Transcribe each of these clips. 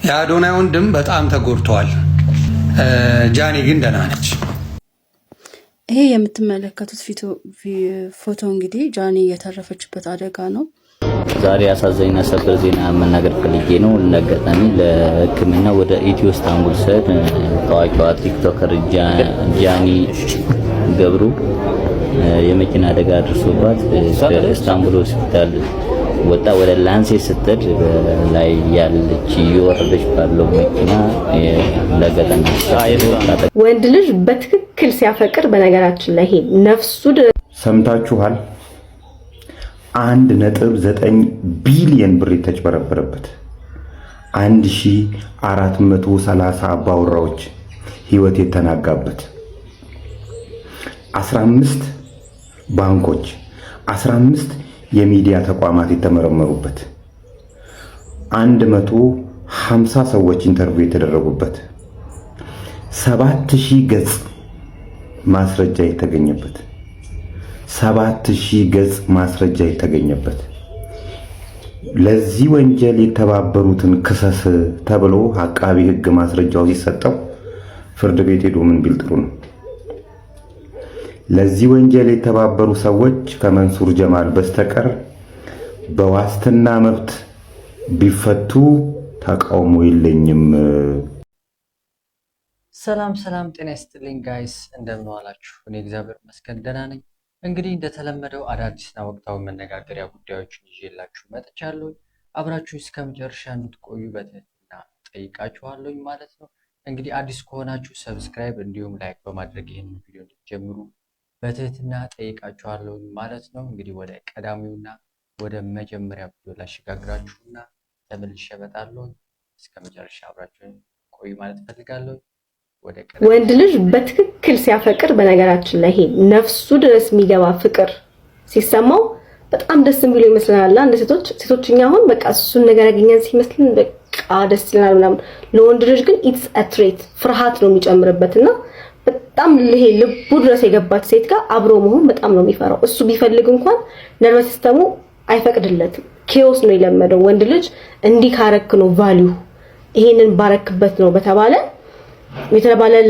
የአዶናይ ወንድም በጣም ተጎድቷል። ጃኒ ግን ደህና ነች። ይሄ የምትመለከቱት ፎቶ እንግዲህ ጃኒ የተረፈችበት አደጋ ነው። ዛሬ አሳዛኝና ሰበር ዜና መናገር ፈልጌ ነው። ለአጋጣሚ ለሕክምና ወደ ኢትዮ ኢስታንቡል ስሄድ ታዋቂዋ ቲክቶከር ጃኒ ገብሩ የመኪና አደጋ ደርሶባት ከኢስታንቡል ሆስፒታል ወጣ ወደ ላንሴት ስትሄድ ላይ ያለች እየወረደች ባለው መኪና ለገጠና ወንድ ልጅ በትክክል ሲያፈቅር በነገራችን ላይ ይሄ ነፍሱ ሰምታችኋል። 1.9 ቢሊዮን ብር የተጭበረበረበት 1430 አባወራዎች ህይወት የተናጋበት 15 ባንኮች 15 የሚዲያ ተቋማት የተመረመሩበት 150 ሰዎች ኢንተርቪው የተደረጉበት 7000 ገጽ ማስረጃ የተገኘበት 7000 ገጽ ማስረጃ የተገኘበት ለዚህ ወንጀል የተባበሩትን ክሰስ ተብሎ አቃቢ ህግ ማስረጃው ሲሰጠው ፍርድ ቤት ሄዶ ምን ቢል ጥሩ ነው? ለዚህ ወንጀል የተባበሩ ሰዎች ከመንሱር ጀማል በስተቀር በዋስትና መብት ቢፈቱ ተቃውሞ የለኝም። ሰላም ጤና ይስጥልኝ ጋይስ፣ እንደምን ዋላችሁ? እኔ እግዚአብሔር ይመስገን ደህና ነኝ። እንግዲህ እንደተለመደው አዳዲስና ወቅታዊ መነጋገሪያ ጉዳዮችን ይዤላችሁ መጥቻለሁ። አብራችሁ እስከ መጨረሻ እንድትቆዩ በትህትና ጠይቃችኋለሁ ማለት ነው። እንግዲህ አዲስ ከሆናችሁ ሰብስክራይብ እንዲሁም ላይክ በማድረግ ይህን ቪዲዮ እንድትጀምሩ በትህትና ጠይቃችኋለሁ ማለት ነው። እንግዲህ ወደ ቀዳሚውና ወደ መጀመሪያ ቪዲዮ ላሸጋግራችሁና ተመልሼ እመጣለሁ። እስከ መጨረሻ አብራችሁን ቆዩ ማለት ፈልጋለሁ። ወንድ ልጅ በትክክል ሲያፈቅር በነገራችን ላይ ይሄ ነፍሱ ድረስ የሚገባ ፍቅር ሲሰማው በጣም ደስ የሚለው ይመስላል። አንድ ሴቶችኛ አሁን በቃ እሱን ነገር ያገኘን ሲመስልን በቃ ደስ ይላል ምናምን። ለወንድ ልጅ ግን ኢትስ አ ትሬት ፍርሃት ነው የሚጨምርበትና በጣም ይሄ ልቡ ድረስ የገባች ሴት ጋር አብሮ መሆን በጣም ነው የሚፈራው። እሱ ቢፈልግ እንኳን ነርቨስ ሲስተሙ አይፈቅድለትም። ኬኦስ ነው የለመደው። ወንድ ልጅ እንዲህ ካረክ ነው ቫልዩ ይሄንን ባረክበት ነው በተባለ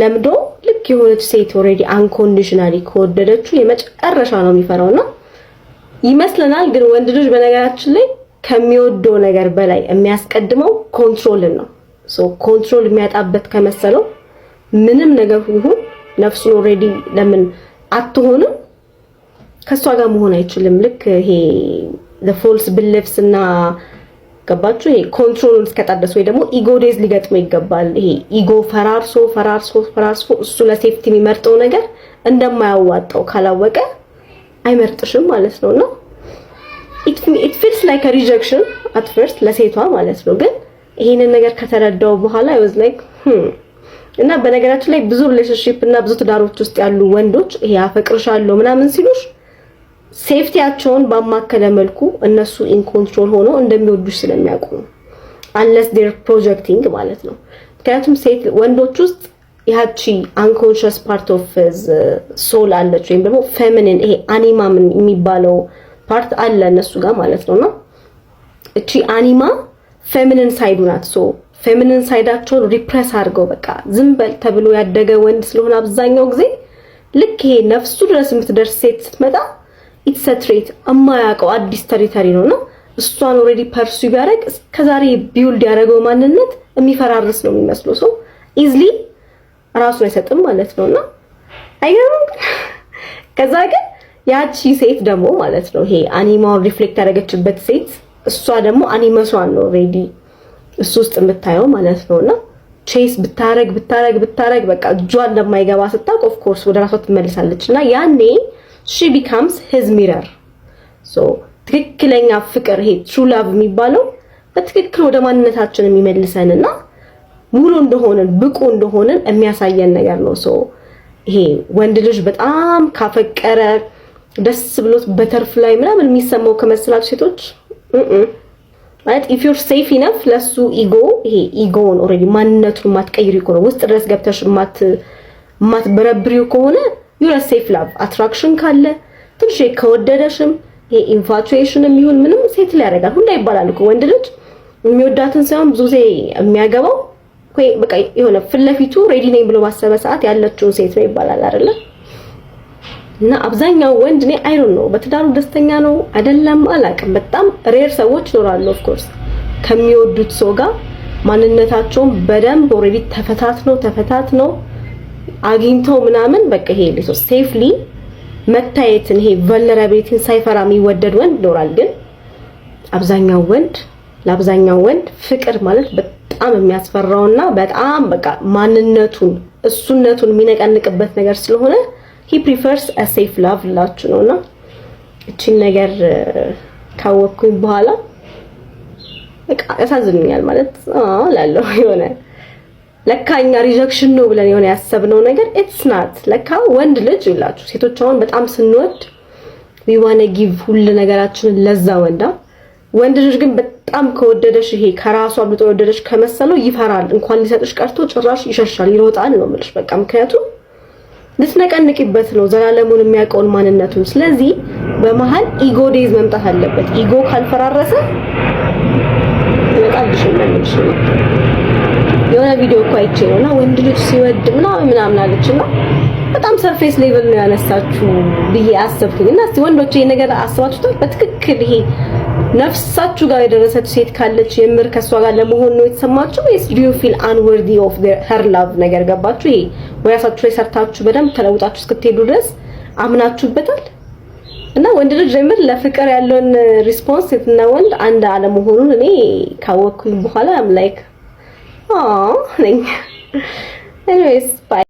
ለምዶ ልክ የሆነች ሴት ኦሬዲ አንኮንዲሽናሊ ከወደደችው የመጨረሻ ነው የሚፈራውና ይመስለናል። ግን ወንድ ልጅ በነገራችን ላይ ከሚወደው ነገር በላይ የሚያስቀድመው ኮንትሮልን ነው። ኮንትሮል የሚያጣበት ከመሰለው ምንም ነገር ይሁን ነፍሱን ኦሬዲ ለምን አትሆንም ከሷ ጋር መሆን አይችልም። ልክ ይሄ the false beliefs እና ገባችሁ? ይሄ ኮንትሮልን እስከጣደስ ወይ ደግሞ ኢጎ ዴዝ ሊገጥመው ይገባል። ይሄ ኢጎ ፈራርሶ እሱ ለሴፍቲ የሚመርጠው ነገር እንደማያዋጣው ካላወቀ አይመርጥሽም ማለት ነውና it feels like a rejection at first ለሴቷ ማለት ነው። ግን ይሄንን ነገር ከተረዳው በኋላ I was like እና በነገራችን ላይ ብዙ ሪሌሽንሺፕ እና ብዙ ትዳሮች ውስጥ ያሉ ወንዶች ይሄ አፈቅርሻለሁ ምናምን ሲሉሽ ሴፍቲያቸውን ባማከለ መልኩ እነሱ ኢን ኮንትሮል ሆኖ እንደሚወዱሽ ስለሚያውቁ unless they're projecting ማለት ነው። ምክንያቱም ሴት ወንዶች ውስጥ ያቺ unconscious part of his soul አለች ወይም ደግሞ feminine ይሄ አኒማ የሚባለው ፓርት አለ እነሱ ጋር ማለት ነውና እቺ አኒማ feminine side ናት። feminine ሳይዳቸውን ሪፕሬስ አድርገው በቃ ዝም በል ተብሎ ያደገ ወንድ ስለሆነ አብዛኛው ጊዜ ልክ ይሄ ነፍሱ ድረስ የምትደርስ ሴት ስትመጣ ኢትስ አ ትሬት አማያውቀው አዲስ ቴሪቶሪ ነውና እሷን ኦሬዲ ፐርሱ ቢያደርግ ከዛሬ ቢውልድ ያደረገው ማንነት የሚፈራርስ ነው የሚመስለው። ኢዝሊ ራሱን አይሰጥም ማለት ነውና አይገርምም? ከዛ ግን ያቺ ሴት ደግሞ ማለት ነው ይሄ አኒማውን ሪፍሌክት ያደረገችበት ሴት እሷ ደግሞ አኒመሷን ነው ኦሬዲ እሱ ውስጥ የምታየው ማለት ነውና ቼስ ብታረግ በቃ እጇ እንደማይገባ ስታውቅ ኦፍ ኮርስ ወደ ራሷ ትመለሳለችና ያኔ she becomes his mirror. ትክክለኛ ፍቅር ይሄ true love የሚባለው በትክክል ወደ ማንነታችን የሚመልሰንና ሙሉ እንደሆነን ብቁ እንደሆነን የሚያሳየን ነገር ነው። ይሄ ወንድ ልጅ በጣም ካፈቀረ ደስ ብሎት በተርፍላይ ምናምን የሚሰማው ከመሰላችሁ ሴቶች ማለት if you're safe enough ለሱ ይሄ ኢጎን ኦሬዲ ማንነቱን ማትቀይሪ ከሆነ ውስጥ ድረስ ገብተሽ ማትበረብሪው ከሆነ you're a safe love attraction ካለ ትንሽ ከወደደሽም ይሄ ኢንፋቹዌሽን የሚሆን ምንም ሴት ላይ ያደርጋል ሁላ ይባላል እኮ ወንድ ልጅ የሚወዳትን ሳይሆን ብዙ ጊዜ የሚያገባው ወይ በቃ የሆነ ፍለፊቱ ሬዲ ነኝ ብሎ ባሰበ ሰዓት ያለችውን ሴት ነው ይባላል አይደለ? እና አብዛኛው ወንድ እኔ አይ ዶንት ኖ በትዳሩ ደስተኛ ነው አይደለም አላውቅም። በጣም ሬር ሰዎች ይኖራሉ ኦፍ ኮርስ ከሚወዱት ሰው ጋር ማንነታቸውን በደንብ ኦሬዲ ተፈታትነው አግኝተው ምናምን በቃ ይሄ ሊሶ ሴፍሊ መታየትን ይሄ ቨልነራቢሊቲን ሳይፈራ የሚወደድ ወንድ ይኖራል። ግን ለአብዛኛው ወንድ ፍቅር ማለት በጣም የሚያስፈራውና በጣም በቃ ማንነቱን እሱነቱን የሚነቀንቅበት ነገር ስለሆነ he prefers a safe love ላችሁ ነውና እቺን ነገር ካወቅኩኝ በኋላ በቃ ያሳዝኑኛል ማለት ላለው የሆነ ለካኛ ሪጀክሽን ነው ብለን የሆነ ያሰብነው ነገር it's not ለካ ወንድ ልጅ ይላችሁ ሴቶች አሁን በጣም ስንወድ we want to give ሁሉ ነገራችንን ለዛ ወንድ ልጅ ግን በጣም ከወደደሽ ይሄ ከራሱ አብልጦ ወደደሽ ከመሰለው ይፈራል። እንኳን ሊሰጥሽ ቀርቶ ጭራሽ ይሸሻል ይሮጣል ነው ማለት በቃ ምክንያቱም ልትነቀንቂበት ነው ዘላለሙን የሚያውቀውን ማንነቱን። ስለዚህ በመሃል ኢጎ ዴዝ መምጣት አለበት። ኢጎ ካልፈራረሰ ለቃልሽ ነው። የሆነ ቪዲዮ እኮ አይቼ ነውና ወንድ ልጅ ሲወድ ምናምን አለችና በጣም ሰርፌስ ሌቭል ነው ያነሳችሁ ብዬ አሰብኩኝና እስቲ ወንዶች ይሄ ነገር አስባችሁታል? በትክክል ይሄ ነፍሳችሁ ጋር የደረሰች ሴት ካለች የምር ከሷ ጋር ለመሆን ነው የተሰማችሁ ወይስ do you feel unworthy of her love ነገር ገባችሁ? ይሄ ወያሳችሁ ላይ ሰርታችሁ በደንብ ተለውጣችሁ እስክትሄዱ ድረስ አምናችሁበታል? እና ወንድ ልጅ የምር ለፍቅር ያለውን ሪስፖንስ እና ወንድ አንድ አለመሆኑን እኔ ካወቅኩኝ በኋላ am like ነኝ። anyways bye።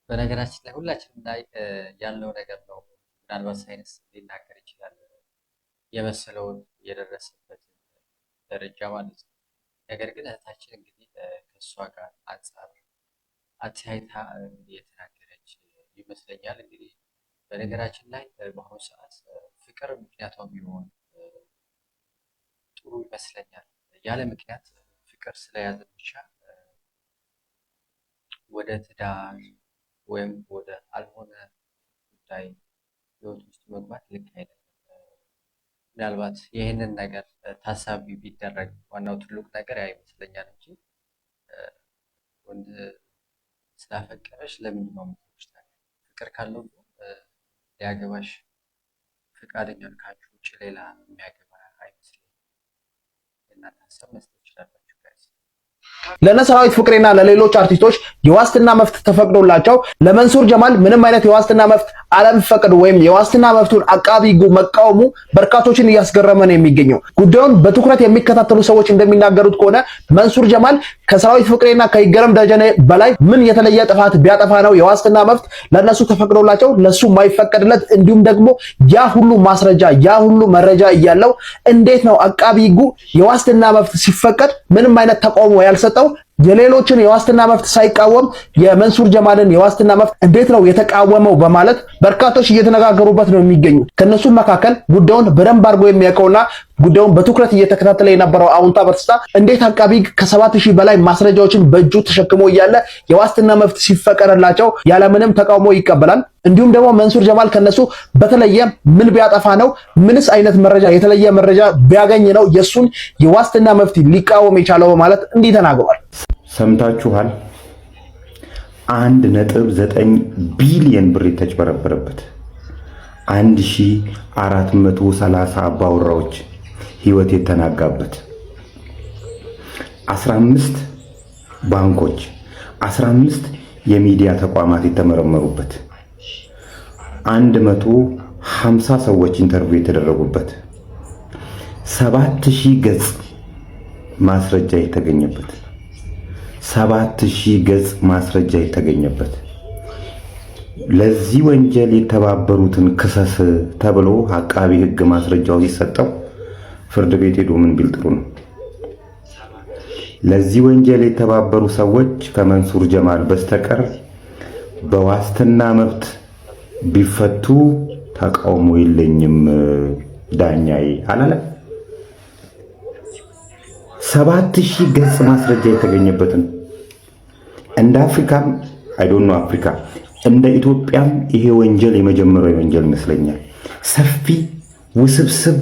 በነገራችን ላይ ሁላችንም ላይ ያለው ነገር ነው። ምናልባት ሳይንስ ሊናገር ይችላል የመሰለውን የደረሰበት ደረጃ ማለት ነው። ነገር ግን እህታችን እንግዲህ ከእሷ ጋር አንጻር አትያይታ የተናገረች ይመስለኛል። እንግዲህ በነገራችን ላይ በአሁኑ ሰዓት ፍቅር ምክንያቷም ቢሆን ጥሩ ይመስለኛል። ያለ ምክንያት ፍቅር ስለያዘ ብቻ ወደ ትዳር ወይም ወደ አልሆነ ጉዳይ ህይወት ውስጥ መግባት ልክ አይደለም። ምናልባት ይህንን ነገር ታሳቢ ቢደረግ ዋናው ትልቁ ነገር ያ ይመስለኛል እንጂ ወንድ ስላፈቀረሽ ለምን ነው የምትወጪ? ፍቅር ካለው ሊያገባሽ ፈቃደኛ ካንቺ ውጭ ሌላ የሚያገባ አይመስለኝም። እናንተ ሀሳብ መስጠት ትችላላችሁ። ለነ ሰራዊት ፍቅሬና ለሌሎች አርቲስቶች የዋስትና መብት ተፈቅዶላቸው ለመንሱር ጀማል ምንም አይነት የዋስትና መብት አለመፈቀዱ ወይም የዋስትና መብቱን አቃቢ ሕጉ መቃወሙ በርካቶችን እያስገረመ ነው የሚገኘው። ጉዳዩን በትኩረት የሚከታተሉ ሰዎች እንደሚናገሩት ከሆነ መንሱር ጀማል ከሰራዊት ፍቅሬና ከይገረም ደጀኔ በላይ ምን የተለየ ጥፋት ቢያጠፋ ነው የዋስትና መብት ለነሱ ተፈቅዶላቸው ለሱ ማይፈቀድለት? እንዲሁም ደግሞ ያ ሁሉ ማስረጃ ያ ሁሉ መረጃ እያለው እንዴት ነው አቃቢ ሕጉ የዋስትና መብት ሲፈቀድ ምንም አይነት ተቃውሞ ያልሰጠው? የሌሎችን የዋስትና መብት ሳይቃወም የመንሱር ጀማልን የዋስትና መብት እንዴት ነው የተቃወመው? በማለት በርካቶች እየተነጋገሩበት ነው የሚገኙት። ከነሱ መካከል ጉዳዩን በደንብ አድርጎ የሚያውቀውና ጉዳዩን በትኩረት እየተከታተለ የነበረው አውንታ በርስታ እንዴት አቃቢ ሕግ ከ7000 በላይ ማስረጃዎችን በእጁ ተሸክሞ እያለ የዋስትና መብት ሲፈቀድላቸው ያለምንም ተቃውሞ ይቀበላል? እንዲሁም ደግሞ መንሱር ጀማል ከነሱ በተለየ ምን ቢያጠፋ ነው ምንስ አይነት መረጃ የተለየ መረጃ ቢያገኝ ነው የሱን የዋስትና መብት ሊቃወም የቻለው በማለት እንዲህ ተናግሯል። ሰምታችኋል። 1.9 ቢሊዮን ብር የተጭበረበረበት 1430 አባወራዎች ህይወት የተናጋበት 15 ባንኮች 15 የሚዲያ ተቋማት የተመረመሩበት 150 ሰዎች ኢንተርቪው የተደረጉበት 7000 ገጽ ማስረጃ የተገኘበት 7000 ገጽ ማስረጃ የተገኘበት ለዚህ ወንጀል የተባበሩትን ክሰስ ተብሎ አቃቢ ሕግ ማስረጃው ሲሰጠው ፍርድ ቤት ሄዶ ምን ቢል ጥሩ ነው? ለዚህ ወንጀል የተባበሩ ሰዎች ከመንሱር ጀማል በስተቀር በዋስትና መብት ቢፈቱ ተቃውሞ የለኝም ዳኛዬ አላለ። 7000 ገጽ ማስረጃ የተገኘበትን እንደ አፍሪካም አይ ዶንት ኖ አፍሪካ እንደ ኢትዮጵያም ይሄ ወንጀል የመጀመሪያው ወንጀል ይመስለኛል። ሰፊ ውስብስብ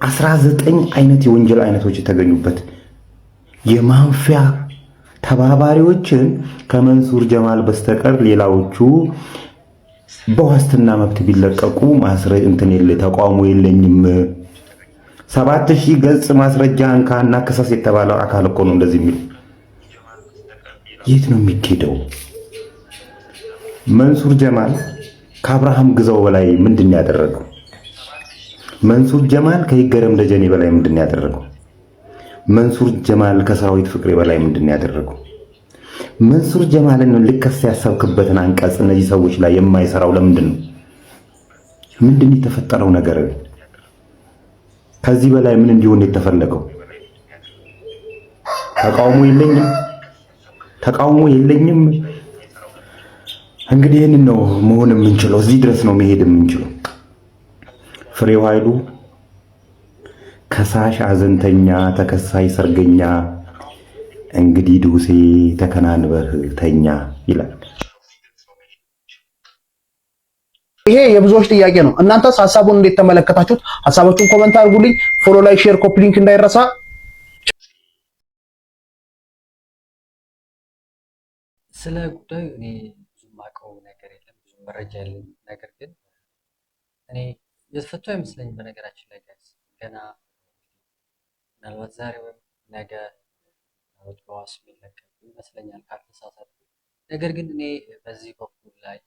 19 አይነት የወንጀል አይነቶች የተገኙበት የማንፊያ ተባባሪዎችን ከመንሱር ጀማል በስተቀር ሌላዎቹ በዋስትና መብት ቢለቀቁ ማስረጃ ተቋሙ የለኝም። 7000 ገጽ ማስረጃ አንካና ክሰስ የተባለው አካል እኮ ነው እንደዚህ የሚል። የት ነው የሚኬደው? መንሱር ጀማል ከአብርሃም ግዛው በላይ ምንድን ያደረገው? መንሱር ጀማል ከይገረም ደጀኔ በላይ ምንድን ያደረገው? መንሱር ጀማል ከሰራዊት ፍቅሬ በላይ ምንድን ያደረገው? መንሱር ጀማልን ልከስ ያሰብክበትን አንቀጽ እነዚህ ሰዎች ላይ የማይሰራው ለምንድን ነው? ምንድን የተፈጠረው ነገር? ከዚህ በላይ ምን እንዲሆን የተፈለገው? ተቃውሞ የለኝም። እንግዲህ ይህንን ነው መሆን የምንችለው። እዚህ ድረስ ነው መሄድ የምንችለው። ፍሬው ኃይሉ ከሳሽ አዘንተኛ፣ ተከሳሽ ሰርገኛ፣ እንግዲህ ዱሴ ተከናንበር ተኛ ይላል። ይሄ የብዙዎች ጥያቄ ነው። እናንተስ ሐሳቡን እንዴት ተመለከታችሁት? ሐሳባችሁን ኮሜንት አድርጉልኝ። ፎሎ፣ ላይክ፣ ሼር፣ ኮፒ ሊንክ እንዳይረሳ። ስለ ጉዳዩ እኔ ብዙ የማውቀው ነገር የለም፣ ብዙ መረጃ የለም። ነገር ግን እኔ የተፈቱ አይመስለኝም። በነገራችን ላይ ጋይስ ገና ምናልባት ዛሬ ወይም ነገ በዋስ የሚለቀቅ ይመስለኛል ካልተሳሳትኩ። ነገር ግን እኔ በዚህ በኩል ላይ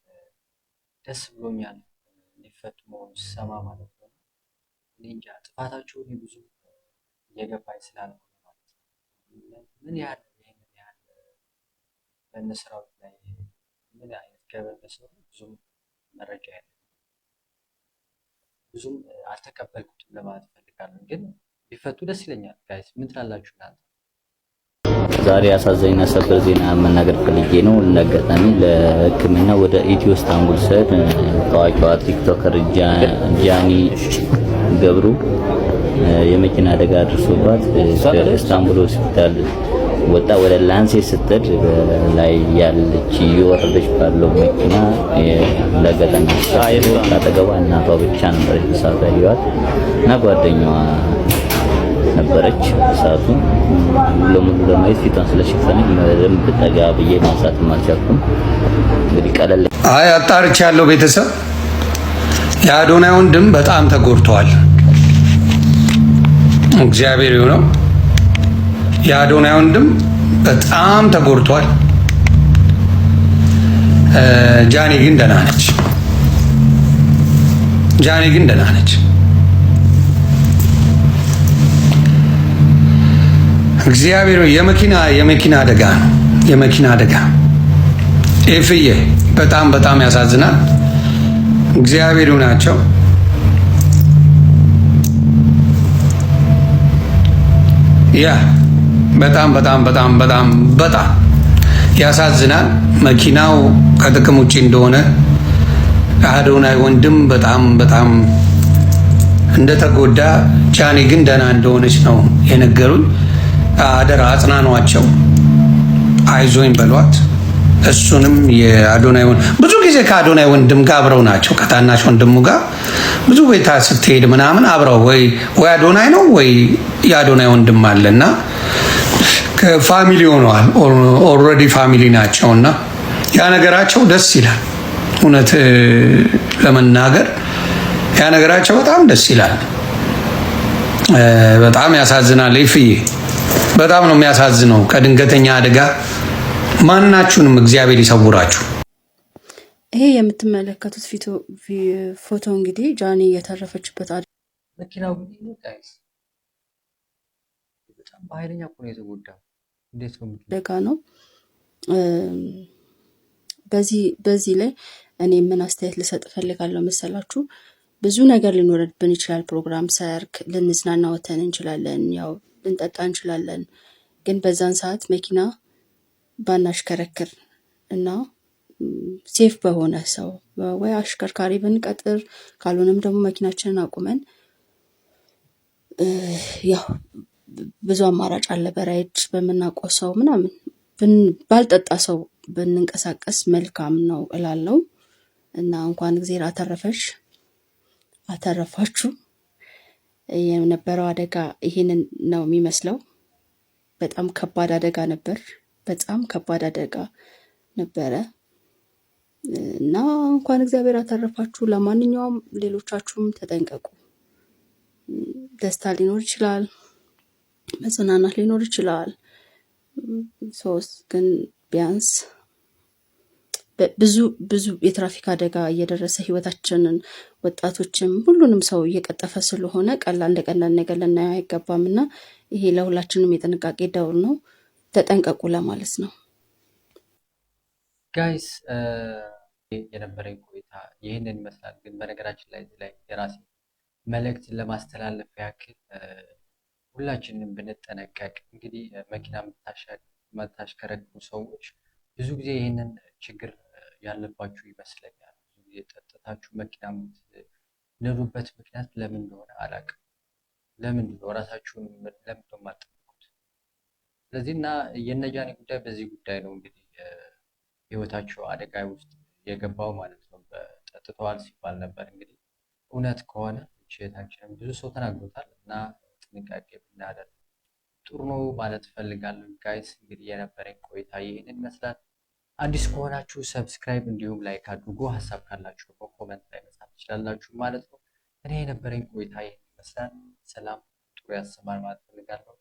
ደስ ብሎኛል ሊፈቱ መሆኑ ሲሰማ ማለት ነው። እኔ እንጃ ጥፋታቸው እኔ ብዙ እየገባኝ ስላልሆነ ማለት ነው። ምን ያህል ይህንን ያህል በእነስራዎች ላይ ምን አይነት ገበን በሰሩ ብዙም መረጃ ያለ ብዙም አልተቀበልኩትም ለማለት ፈልጋለሁ። ግን ቢፈቱ ደስ ይለኛል። ጋይስ ምን ትላላችሁ እናንተ? ዛሬ አሳዛኝና ሰበር ዜና መናገር ፈልጌ ነው። ለአጋጣሚ ለሕክምና ወደ ኢትዮ ኢስታንቡል ስሄድ ታዋቂዋ ቲክቶከር ጃኒ ገብሩ የመኪና አደጋ ደርሶባት ከኢስታንቡል ሆስፒታል ወጣ ወደ ላንሴት ስትሄድ ላይ ያለች እየወረደች ባለው መኪና ለአጋጣሚ አጠገቧ እናቷ ብቻ ነበረች በሰዓቱ ያየኋት እና ጓደኛዋ ነበረች። ሰዓቱ ለሙሉ ለማየት ፊቷን ስለሸፈነች በደንብ ጠጋ ብዬ ማንሳት አልቻልኩም። እንግዲህ ቀለል አጣርቻለሁ። ቤተሰብ የአዶናይ ወንድም በጣም ተጎድተዋል። እግዚአብሔር ይሁነው። የአዶናይ ወንድም በጣም ተጎድተዋል። ጃኒ ግን ደህና ነች። እግዚአብሔር የመኪና አደጋ ነው። የመኪና አደጋ ኤፍዬ በጣም ያሳዝናል። እግዚአብሔር ይሁናቸው። ያ በጣም ያሳዝናል። መኪናው ከጥቅም ውጪ እንደሆነ አዶናይ ወንድም በጣም እንደተጎዳ፣ ጃኒ ግን ደህና እንደሆነች ነው የነገሩኝ። አደራ አጽናኗቸው፣ አይዞኝ በሏት። እሱንም የአዶናይ ብዙ ጊዜ ከአዶናይ ወንድም ጋር አብረው ናቸው። ከታናሽ ወንድሙ ጋር ብዙ ቤታ ስትሄድ ምናምን አብረው ወይ አዶናይ ነው ወይ የአዶናይ ወንድም አለና ፋሚሊ ሆነዋል። ኦልሬዲ ፋሚሊ ናቸውና ያ ነገራቸው ደስ ይላል። እውነት ለመናገር ያ ነገራቸው በጣም ደስ ይላል። በጣም ያሳዝናል። ይፍዬ በጣም ነው የሚያሳዝነው። ከድንገተኛ አደጋ ማናችሁንም እግዚአብሔር ይሰውራችሁ። ይሄ የምትመለከቱት ፎቶ እንግዲህ ጃኒ የተረፈችበት መኪናው በጣም በኃይለኛ እኮ ነው የተጎዳው። እንዴት ነው አደጋ ነው። በዚህ ላይ እኔ ምን አስተያየት ልሰጥ እፈልጋለሁ መሰላችሁ? ብዙ ነገር ሊኖርብን ይችላል። ፕሮግራም፣ ሰርግ፣ ልንዝናና ወተን እንችላለን፣ ያው ልንጠጣ እንችላለን። ግን በዛን ሰዓት መኪና ባናሽከረክር እና ሴፍ በሆነ ሰው ወይ አሽከርካሪ ብንቀጥር፣ ካልሆነም ደግሞ መኪናችንን አቁመን ያው ብዙ አማራጭ አለ። በራይድ በምናውቀው ሰው ምናምን ባልጠጣ ሰው ብንንቀሳቀስ መልካም ነው እላለሁ። እና እንኳን እግዚአብሔር አተረፋችሁ። የነበረው አደጋ ይሄንን ነው የሚመስለው። በጣም ከባድ አደጋ ነበር። በጣም ከባድ አደጋ ነበረ እና እንኳን እግዚአብሔር አተረፋችሁ። ለማንኛውም ሌሎቻችሁም ተጠንቀቁ። ደስታ ሊኖር ይችላል፣ መጽናናት ሊኖር ይችላል። ግን ቢያንስ ብዙ የትራፊክ አደጋ እየደረሰ ህይወታችንን ወጣቶችም ሁሉንም ሰው እየቀጠፈ ስለሆነ እንደ ቀላል ነገር ልናየው አይገባም እና ይሄ ለሁላችንም የጥንቃቄ ደውል ነው። ተጠንቀቁ ለማለት ነው። ጋይስ የነበረኝ ቆይታ ይህንን ይመስላል። ግን በነገራችን ላይ የራሴ መልእክትን ለማስተላለፍ ያክል ሁላችንም ብንጠነቀቅ። እንግዲህ መኪና የምታሽከረክሩ ሰዎች ብዙ ጊዜ ይህንን ችግር ያለባችሁ ይመስለኛል። ብዙ ጊዜ ጠጥታችሁ መኪና የምትነዱበት ምክንያት ለምን እንደሆነ አላውቅም። ለምንድን ነው ራሳችሁን ለምን ነው የማትጠብቁት? ስለዚህ እና የነጃኒ ጉዳይ በዚህ ጉዳይ ነው እንግዲህ ህይወታቸው አደጋ ውስጥ የገባው ማለት ነው። ጠጥተዋል ሲባል ነበር። እንግዲህ እውነት ከሆነ እህታችንም ብዙ ሰው ተናግሮታል እና ጥንቃቄ ብናደርግ ጥሩ ነው ማለት እፈልጋለሁ። ጋይስ እንግዲህ የነበረኝ ቆይታ ይህንን ይመስላል። አዲስ ከሆናችሁ ሰብስክራይብ እንዲሁም ላይክ አድርጎ ሀሳብ ካላችሁ በኮመንት ላይ መጻፍ ትችላላችሁ ማለት ነው። እኔ የነበረኝ ቆይታ ይህንን ይመስላል። ሰላም ጥሩ ያሰማል ማለት እፈልጋለሁ።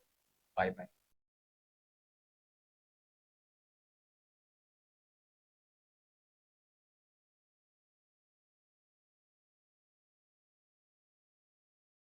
ባይ ባይ።